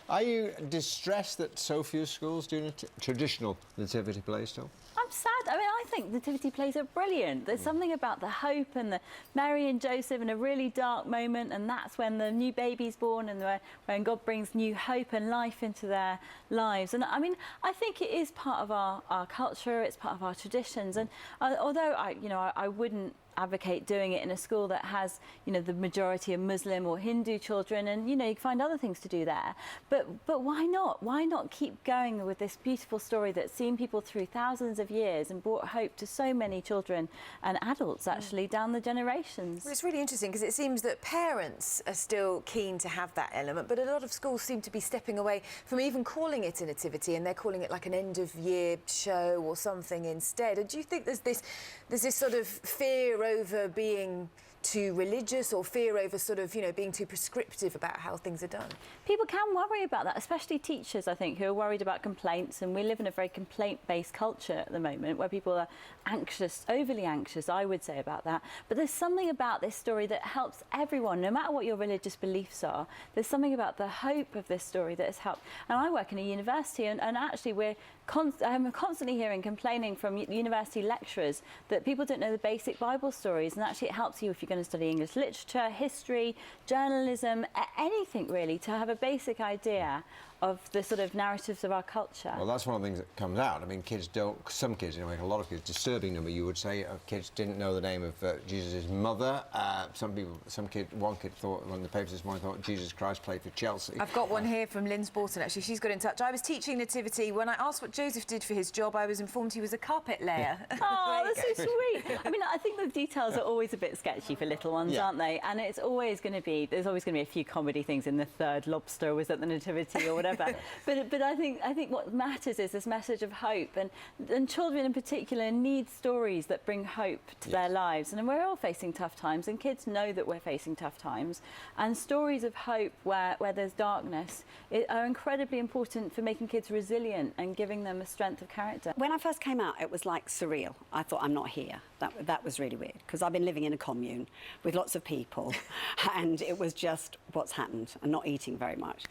Are you distressed that so few schools do traditional nativity plays still? I'm sad. I mean, I think nativity plays are brilliant. There's something about the hope and the Mary and Joseph in a really dark moment, and that's when the new baby's born and when God brings new hope and life into their lives. And I mean, I think it is part of our culture, it's part of our traditions. And although I wouldn't advocate doing it in a school that has, the majority of Muslim or Hindu children, and you can find other things to do there. But why not? Why not keep going with this beautiful story that's seen people through thousands of years and brought hope to so many children and adults actually down the generations? Well, it's really interesting because it seems that parents are still keen to have that element, but a lot of schools seem to be stepping away from even calling it a nativity, and they're calling it like an end-of-year show or something instead. And do you think there's this sort of fear over being too religious, or fear over sort of, being too prescriptive about how things are done? People can worry about that, especially teachers, I think, who are worried about complaints. And we live in a very complaint-based culture at the moment where people are anxious, overly anxious, I would say, about that. But there's something about this story that helps everyone, no matter what your religious beliefs are. There's something about the hope of this story that has helped. And I work in a university, and actually I'm constantly hearing complaining from university lecturers that people don't know the basic Bible stories, and actually it helps you if you're going to study English literature, history, journalism, anything really, to have a basic idea of the sort of narratives of our culture. Well, that's one of the things that comes out. I mean, some kids, a lot of kids, disturbing number, you would say, of kids didn't know the name of Jesus' mother. One kid thought, when the papers this morning, thought Jesus Christ played for Chelsea. I've got one here from Lynn Sporton, actually. She's got in touch. I was teaching nativity. When I asked what Joseph did for his job, I was informed he was a carpet layer. Oh, that's so sweet. I mean, I think the details are always a bit sketchy for little ones, aren't they? And it's always going to be, there's always going to be a few comedy things in the third lobster was at the nativity or whatever. but I think what matters is this message of hope, and children in particular need stories that bring hope to their lives. And we're all facing tough times, and kids know that we're facing tough times. And stories of hope where there's darkness are incredibly important for making kids resilient and giving them a strength of character. When I first came out, it was like surreal. I thought, I'm not here. That was really weird, because I've been living in a commune with lots of people, and it was just what's happened, and not eating very much.